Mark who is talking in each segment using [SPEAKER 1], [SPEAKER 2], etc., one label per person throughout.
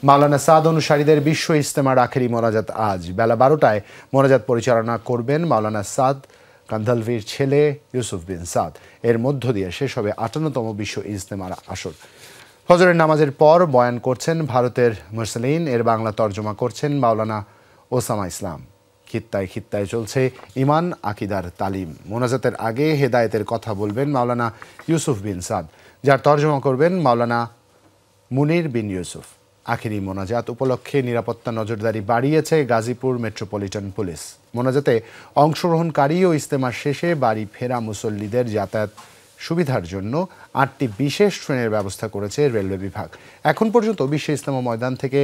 [SPEAKER 1] মাওলানা সাদ অনুসারীদের বিশ্ব ইজতেমার আখেরি মোনাজাত আজ বেলা 12টায় মোনাজাত পরিচালনা করবেন মাওলানা সাদ কান্ধলভির ছেলে ইউসুফ বিন সাদ। এর মধ্য দিয়ে শেষ হবে 58তম বিশ্ব ইজতেমার আসর। ফজরের নামাজের পর বয়ান করছেন ভারতের মুরসালিন, এর বাংলা তর্জমা করছেন মাওলানা ওসামা ইসলাম। খিত্তায় খিত্তায় চলছে ইমান আকিদার তালিম। মোনাজাতের আগে হেদায়েতের কথা বলবেন মাওলানা ইউসুফ বিন সাদ, যার তর্জমা করবেন মাওলানা মুনির বিন ইউসুফ। আখেরি মোনাজাত উপলক্ষে নিরাপত্তা নজরদারি বাড়িয়েছে গাজীপুর মেট্রোপলিটন পুলিশ। মোনাজাতে অংশগ্রহণকারী ও ইজতেমার শেষে বাড়ি ফেরা মুসল্লিদের যাতায়াত সুবিধার জন্য 8টি বিশেষ ট্রেনের ব্যবস্থা করেছে রেলওয়ে বিভাগ। এখন পর্যন্ত বিশ্ব ইজতেমা ময়দান থেকে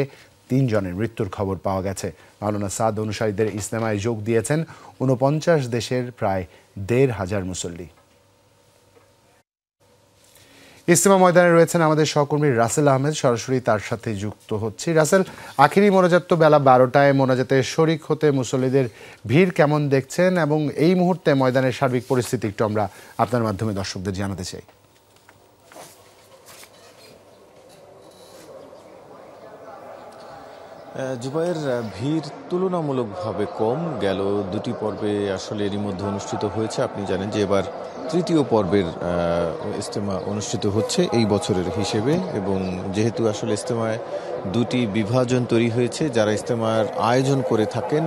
[SPEAKER 1] 3 জনের মৃত্যুর খবর পাওয়া গেছে। মাওলানা সাদ অনুসারীদের ইজতেমায় যোগ দিয়েছেন 49 দেশের প্রায় 1,500 মুসল্লি। ইজতেমা ময়দানে রয়েছেন আমাদের সহকর্মী রাসেল আহমেদ, সরাসরি তার সাথে যুক্ত হচ্ছি। রাসেল, আখেরি মোনাজাত তো বেলা 12টায়, মোনাজাতে শরিক হতে মুসল্লিদের ভিড় কেমন দেখছেন এবং এই মুহূর্তে ময়দানের সার্বিক পরিস্থিতি একটু আমরা আপনার মাধ্যমে দর্শকদের জানাতে চাই।
[SPEAKER 2] জুবাইর, ভিড় তুলনামূলকভাবে কম। গেল 2টি পর্বে আসলে এরই মধ্যে অনুষ্ঠিত হয়েছে। আপনি জানেন যে এবার 3য় পর্বের ইজতেমা অনুষ্ঠিত হচ্ছে এই বছরের হিসেবে, এবং যেহেতু আসলে ইজতেমায় 2টি বিভাজন তৈরি হয়েছে, যারা ইজতেমার আয়োজন করে থাকেন,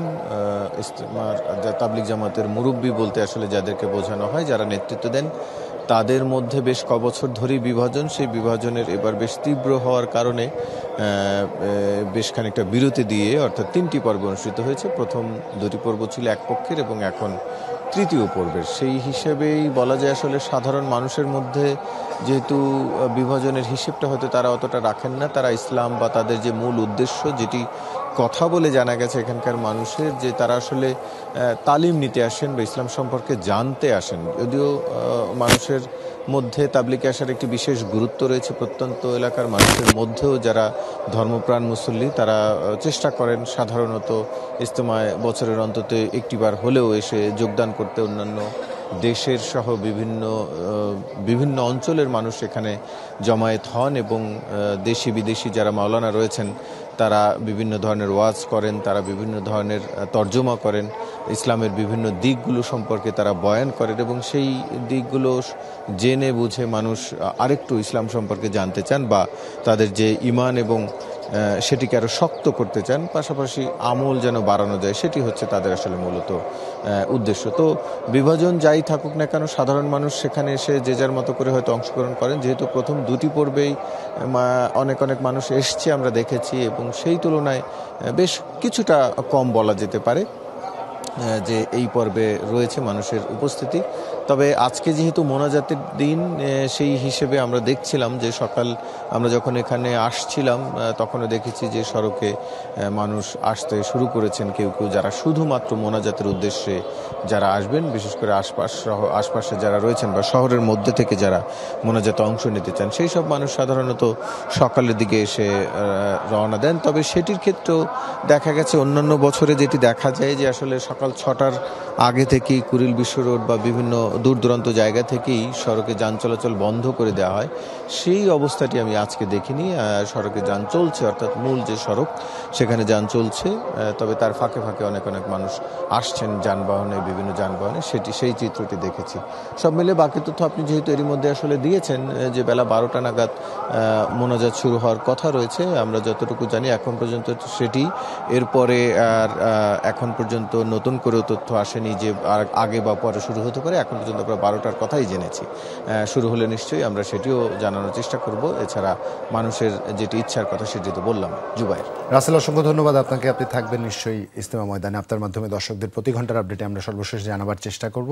[SPEAKER 2] ইজতেমার তাবলিগ জামাতের মুরব্বি বলতে আসলে যাদেরকে বোঝানো হয়, যারা নেতৃত্ব দেন, তাদের মধ্যে বেশ কবছর ধরেই বিভাজন। সেই বিভাজনের এবার বেশ তীব্র হওয়ার কারণে বেশ খানিকটা বিরতি দিয়ে অর্থাৎ 3টি পর্ব অনুষ্ঠিত হয়েছে। প্রথম 2টি পর্ব ছিল এক পক্ষের এবং এখন 3য় পর্বের। সেই হিসেবেই বলা যায় আসলে সাধারণ মানুষের মধ্যে যেহেতু বিভাজনের হিসেবটা হয়তো তারা অতটা রাখেন না, তারা ইসলাম বা তাদের যে মূল উদ্দেশ্য, যেটি কথা বলে জানা গেছে এখানকার মানুষের, যে তারা আসলে তালিম নিতে আসেন বা ইসলাম সম্পর্কে জানতে আসেন। যদিও মানুষের মধ্যে তাবলিগে আসার একটি বিশেষ গুরুত্ব রয়েছে, প্রত্যন্ত এলাকার মানুষের মধ্যেও যারা ধর্মপ্রাণ মুসল্লি, তারা চেষ্টা করেন সাধারণত ইজতেমায় বছরের অন্তত একটিবার হলেও এসে যোগদান করতে। অন্যান্য দেশের সহ বিভিন্ন অঞ্চলের মানুষ এখানে জমায়েত হন এবং দেশি বিদেশি যারা মাওলানা রয়েছেন তারা বিভিন্ন ধরনের ওয়াজ করেন, তারা বিভিন্ন ধরনের তর্জমা করেন, ইসলামের বিভিন্ন দিকগুলো সম্পর্কে তারা বয়ান করেন এবং সেই দিকগুলো জেনে বুঝে মানুষ আরেকটু ইসলাম সম্পর্কে জানতে চান বা তাদের যে ঈমান এবং সেটিকে আরও শক্ত করতে চান, পাশাপাশি আমল যেন বাড়ানো যায়, সেটি হচ্ছে তাদের আসলে মূলত উদ্দেশ্য। তো বিভাজন যাই থাকুক না কেন, সাধারণ মানুষ সেখানে এসে যে যার মতো করে হয়তো অংশগ্রহণ করেন। যেহেতু প্রথম 2টি পর্বেই অনেক মানুষ এসছে আমরা দেখেছি, এবং সেই তুলনায় বেশ কিছুটা কম বলা যেতে পারে যে এই পর্বে রয়েছে মানুষের উপস্থিতি। তবে আজকে যেহেতু মোনাজাতের দিন, সেই হিসেবে আমরা দেখছিলাম যে সকাল আমরা যখন এখানে আসছিলাম তখনও দেখেছি যে সড়কে মানুষ আসতে শুরু করেছেন, কেউ কেউ যারা শুধুমাত্র মোনাজাতের উদ্দেশ্যে যারা আসবেন, বিশেষ করে আশপাশে যারা রয়েছেন বা শহরের মধ্যে থেকে যারা মোনাজাতে অংশ নিতে চান, সেই সব মানুষ সাধারণত সকালের দিকে এসে রওনা দেন। তবে সেটির ক্ষেত্রেও দেখা গেছে অন্যান্য বছরে যেটি দেখা যায় যে আসলে সকাল 6টার আগে থেকেই কুড়িল বিশ্ব রোড বা বিভিন্ন দূর দূরান্ত জায়গা থেকেই সড়কে যান চলাচল বন্ধ করে দেওয়া হয়। সেই অবস্থাটি আমি আজকে দেখিনি। সড়কে যান চলছে, অর্থাৎ মূল যে সড়ক সেখানে যান চলছে, তবে তার ফাঁকে ফাঁকে অনেক মানুষ আসছেন যানবাহনে, বিভিন্ন যানবাহনে, সেই চিত্রটি দেখেছি। সব মিলে বাকি তথ্য আপনি যেহেতু এরই মধ্যে আসলে দিয়েছেন যে বেলা 12টা নাগাদ মোনাজাত শুরু হওয়ার কথা রয়েছে, আমরা যতটুকু জানি এখন পর্যন্ত সেটি। এরপরে আর এখন পর্যন্ত নতুন করেও তথ্য আসেনি যে আগে বা পরে শুরু হতে পারে। এখন পর্যন্ত আমরা 12টার কথাই জেনেছি। শুরু হলে নিশ্চয়ই আমরা সেটিও জানানোর চেষ্টা করব। এছাড়া মানুষের যেটি ইচ্ছার কথা সেটি তো বললাম। জুবাইর,
[SPEAKER 1] রাসেল, অসংখ্য ধন্যবাদ আপনাকে। আপনি থাকবেন নিশ্চয়ই ইজতেমা ময়দানে। আপনার মাধ্যমে দর্শকদের প্রতি ঘন্টার আপডেটে আমরা সর্বশেষ জানাবার চেষ্টা করব।